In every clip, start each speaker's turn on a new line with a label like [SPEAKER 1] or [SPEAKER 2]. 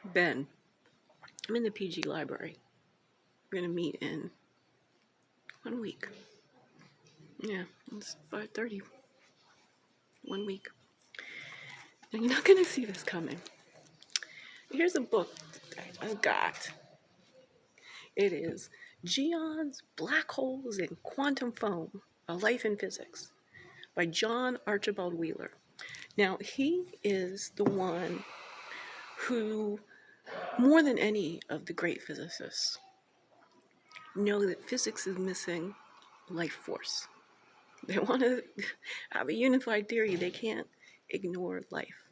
[SPEAKER 1] Ben, I'm in the PG library. We're going to meet in 1 week. Yeah, it's 5:30. 1 week. And you're not going to see this coming. Here's a book I've got. It is Geons, Black Holes, and Quantum Foam, A Life in Physics by John Archibald Wheeler. Now, he is the one who, more than any of the great physicists, know that physics is missing life force. They want to have a unified theory. They can't ignore life.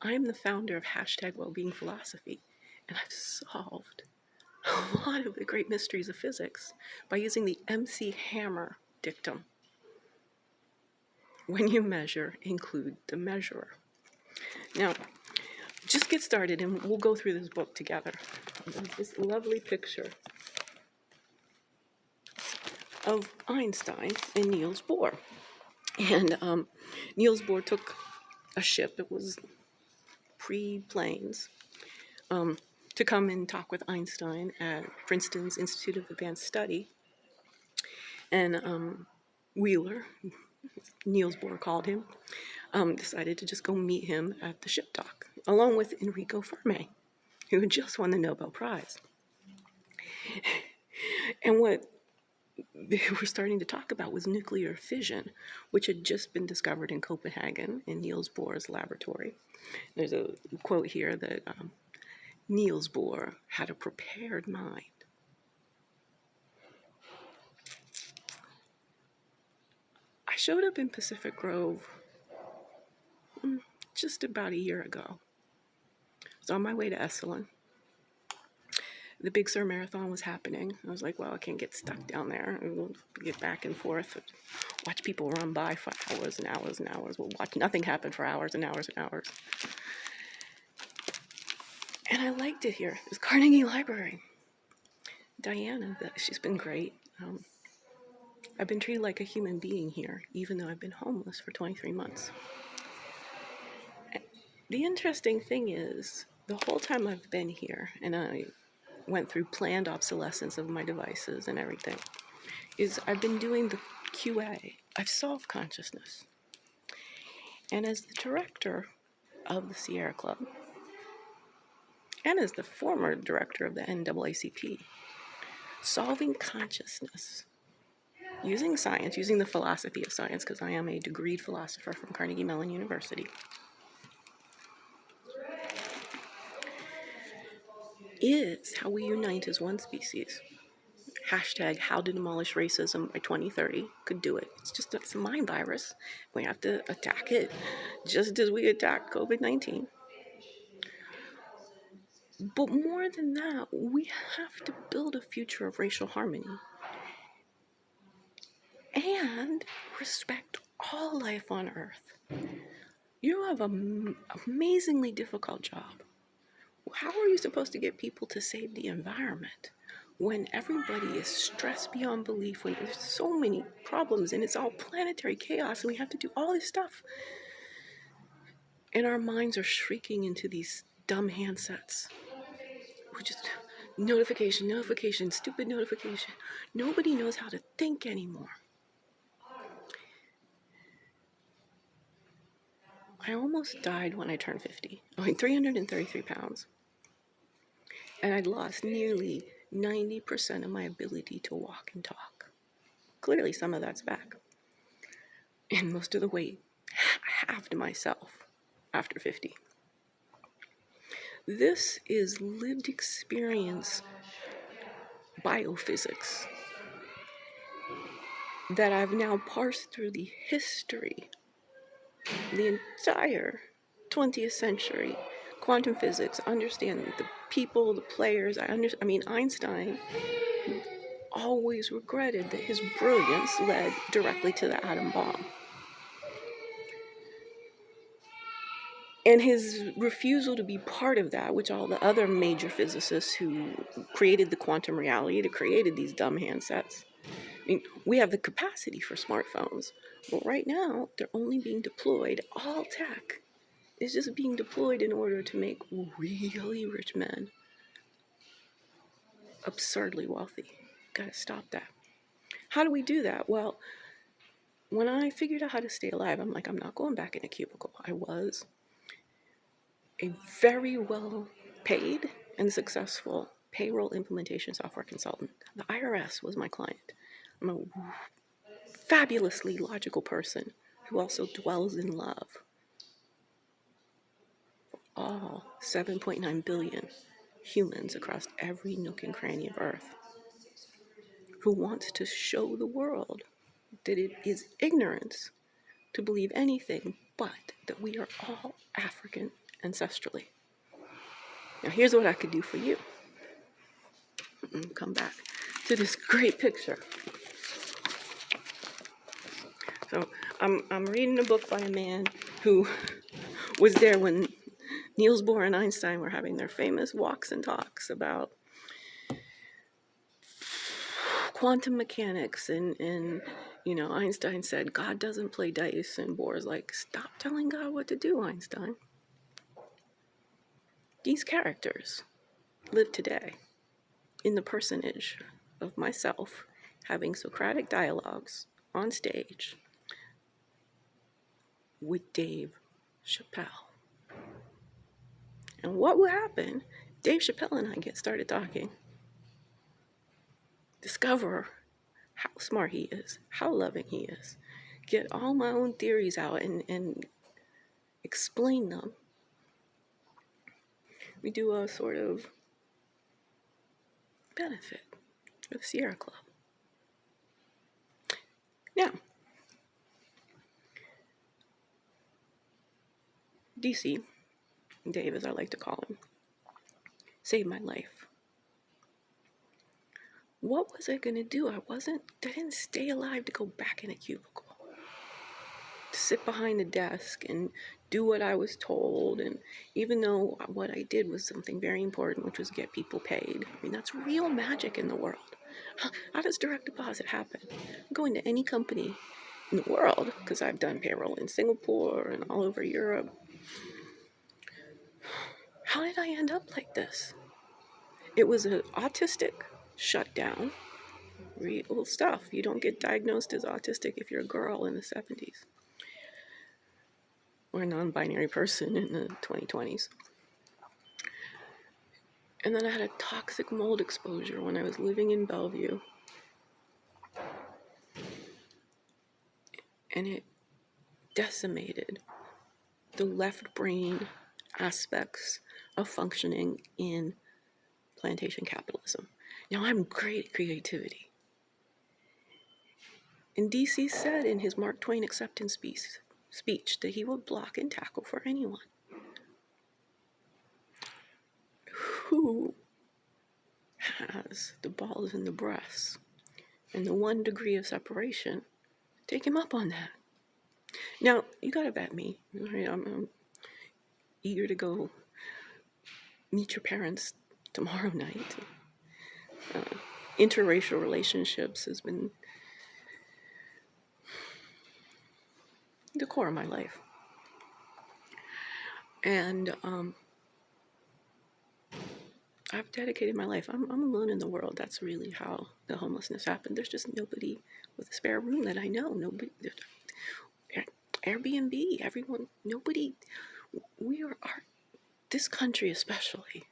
[SPEAKER 1] I'm the founder of #WellbeingPhilosophy, and I've solved a lot of the great mysteries of physics by using the MC Hammer dictum. When you measure, include the measurer. Now, just get started and we'll go through this book together. There's this lovely picture of Einstein and Niels Bohr. And Niels Bohr took a ship, it was pre-planes, to come and talk with Einstein at Princeton's Institute of Advanced Study. And Wheeler, Niels Bohr called him, decided to just go meet him at the ship dock, along with Enrico Fermi, who had just won the Nobel Prize. And what they were starting to talk about was nuclear fission, which had just been discovered in Copenhagen in Niels Bohr's laboratory. There's a quote here that Niels Bohr had a prepared mind. I showed up in Pacific Grove just about a year ago. I was on my way to Esalen. The Big Sur Marathon was happening. I was like, well, I can't get stuck down there. We'll get back and forth, watch people run by for hours and hours and hours. We'll watch nothing happen for hours and hours and hours. And I liked it here. It was Carnegie Library. Diana, she's been great. I've been treated like a human being here, even though I've been homeless for 23 months. The interesting thing is, the whole time I've been here, and I went through planned obsolescence of my devices and everything, is I've been doing the QA. I've solved consciousness. And as the director of the Sierra Club, and as the former director of the NAACP, solving consciousness, using science, using the philosophy of science, because I am a degreed philosopher from Carnegie Mellon University, is how we unite as one species. #how to demolish racism by 2030 could do it. It's a mind virus. We have to attack it just as we attack COVID-19. But more than that, we have to build a future of racial harmony and respect all life on Earth. You have an amazingly difficult job. How are you supposed to get people to save the environment when everybody is stressed beyond belief, when there's so many problems and it's all planetary chaos and we have to do all this stuff? And our minds are shrieking into these dumb handsets. We're just notification, stupid notification. Nobody knows how to think anymore. I almost died when I turned 50. I weighed 333 pounds. And I'd lost nearly 90% of my ability to walk and talk. Clearly, some of that's back. And most of the weight halved myself after 50. This is lived experience biophysics that I've now parsed through the history, the entire 20th century, quantum physics, understanding the people, the players. Einstein always regretted that his brilliance led directly to the atom bomb. And his refusal to be part of that, which all the other major physicists who created the quantum reality, that created these dumb handsets. We have the capacity for smartphones, but right now they're only being deployed, all tech, is just being deployed in order to make really rich men absurdly wealthy. Gotta stop that. How do we do that? Well, when I figured out how to stay alive, I'm like, I'm not going back in a cubicle. I was a very well paid and successful payroll implementation software consultant. The IRS was my client. I'm a fabulously logical person who also dwells in love. All 7.9 billion humans across every nook and cranny of Earth, who wants to show the world that it is ignorance to believe anything but that we are all African ancestrally. Now here's what I could do for you. Come back to this great picture. So I'm reading a book by a man who was there when Niels Bohr and Einstein were having their famous walks and talks about quantum mechanics, and you know, Einstein said God doesn't play dice, and Bohr's like, stop telling God what to do, Einstein. These characters live today in the personage of myself having Socratic dialogues on stage with Dave Chappelle. And what will happen? Dave Chappelle and I get started talking, discover how smart he is, how loving he is, get all my own theories out and explain them. We do a sort of benefit for the Sierra Club. Now, DC, Dave as I like to call him, saved my life. What was I gonna do? I didn't stay alive to go back in a cubicle, to sit behind a desk and do what I was told. And even though what I did was something very important, which was get people paid. I mean, that's real magic in the world. How does direct deposit happen? I'm going to any company in the world, because I've done payroll in Singapore and all over Europe. How did I end up like this? It was an autistic shutdown. Real stuff. You don't get diagnosed as autistic if you're a girl in the 70s or a non-binary person in the 2020s. And then I had a toxic mold exposure when I was living in Bellevue. And it decimated the left brain aspects of functioning in plantation capitalism. Now, I'm great at creativity. And DC said in his Mark Twain acceptance speech that he would block and tackle for anyone who has the balls in the breasts and the 1 degree of separation. Take him up on that. Now, you gotta vet me. Right? I'm eager to go meet your parents tomorrow night. Interracial relationships has been the core of my life. And I've dedicated my life. I'm alone in the world. That's really how the homelessness happened. There's just nobody with a spare room that I know. Nobody. Airbnb, everyone, nobody. This country especially,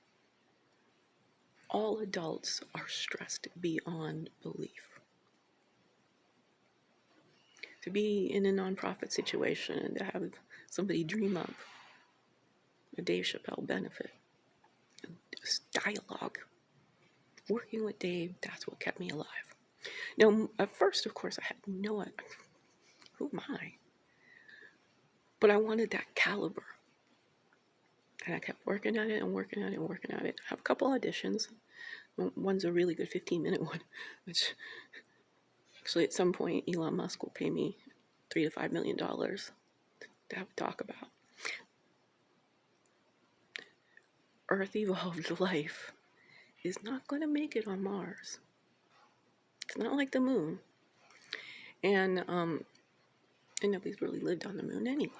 [SPEAKER 1] all adults are stressed beyond belief. To be in a nonprofit situation and to have somebody dream up a Dave Chappelle benefit, dialogue, working with Dave, that's what kept me alive. Now, at first, of course, I had no idea. Who am I? But I wanted that caliber. And I kept working at it and working at it and working at it. I have a couple auditions. One's a really good 15-minute one, which actually at some point Elon Musk will pay me $3 to $5 million to have a talk about. Earth evolved life is not going to make it on Mars. It's not like the moon. And nobody's really lived on the moon anyway.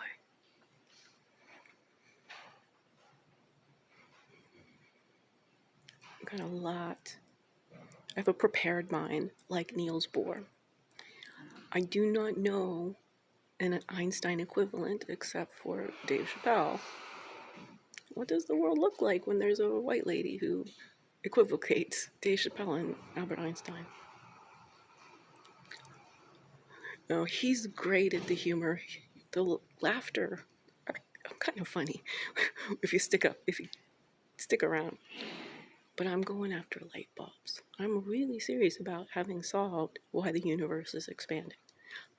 [SPEAKER 1] got a lot. I have a prepared mind, like Niels Bohr. I do not know an Einstein equivalent except for Dave Chappelle. What does the world look like when there's a white lady who equivocates Dave Chappelle and Albert Einstein? No, he's great at the humor. The laughter are kind of funny if you stick around. But I'm going after light bulbs. I'm really serious about having solved why the universe is expanding.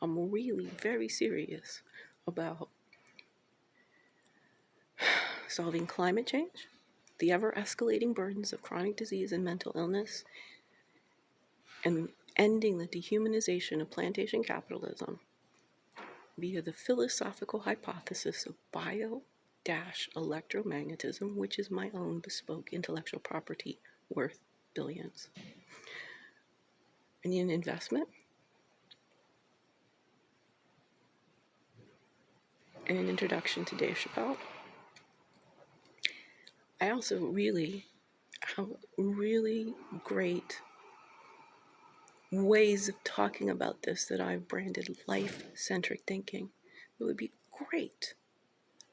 [SPEAKER 1] I'm really very serious about solving climate change, the ever-escalating burdens of chronic disease and mental illness, and ending the dehumanization of plantation capitalism via the philosophical hypothesis of bio-electromagnetism, which is my own bespoke intellectual property worth billions. I need an investment and an introduction to Dave Chappelle. I also really have really great ways of talking about this that I've branded life-centric thinking. It would be great,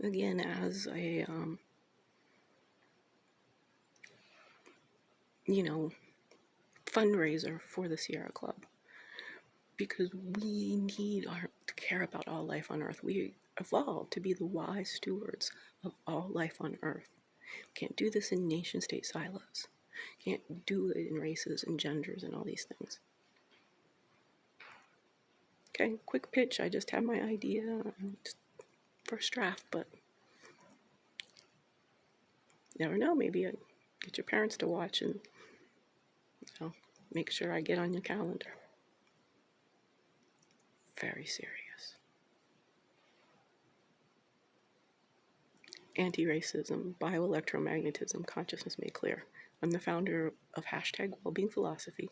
[SPEAKER 1] again, as a, fundraiser for the Sierra Club, because we need to care about all life on Earth. We evolved to be the wise stewards of all life on Earth. Can't do this in nation-state silos. Can't do it in races and genders and all these things. Okay, quick pitch. I just had my idea, first draft, but never know. Maybe I get your parents to watch and make sure I get on your calendar. Very serious. Anti-racism, bioelectromagnetism, consciousness made clear. I'm the founder of #WellbeingPhilosophy.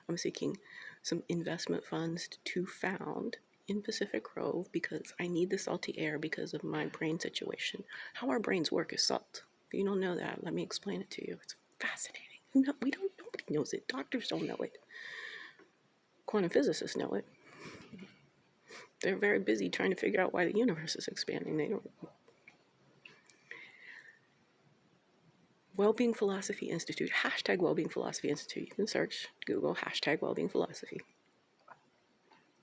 [SPEAKER 1] I'm seeking some investment funds to found in Pacific Grove because I need the salty air because of my brain situation. How our brains work is salt. If you don't know that, let me explain it to you. It's fascinating. Nobody knows it. Doctors don't know it. Quantum physicists know it. They're very busy trying to figure out why the universe is expanding. They don't. Wellbeing Philosophy Institute, #Wellbeing Philosophy Institute. You can search, Google #Wellbeing Philosophy.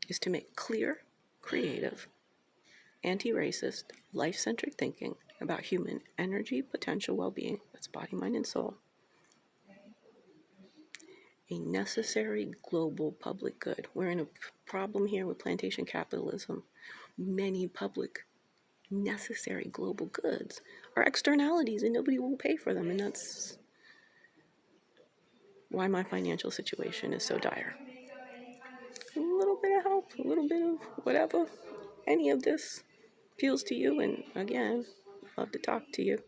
[SPEAKER 1] Is to make clear, creative, anti-racist, life-centric thinking about human energy, potential, well-being, that's body, mind, and soul, a necessary global public good. We're in a problem here with plantation capitalism. Many public necessary global goods are externalities and nobody will pay for them, and that's why my financial situation is so dire. A little bit of help, a little bit of whatever, any of this appeals to you, and again, love to talk to you.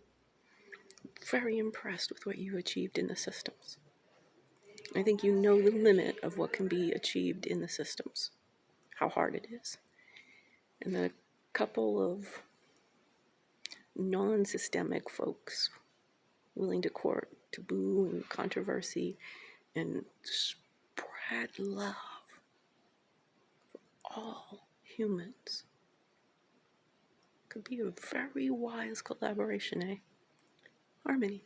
[SPEAKER 1] Very impressed with what you achieved in the systems. I think you know the limit of what can be achieved in the systems, how hard it is. And the couple of non-systemic folks willing to court taboo and controversy and spread love for all humans could be a very wise collaboration, eh? Harmony.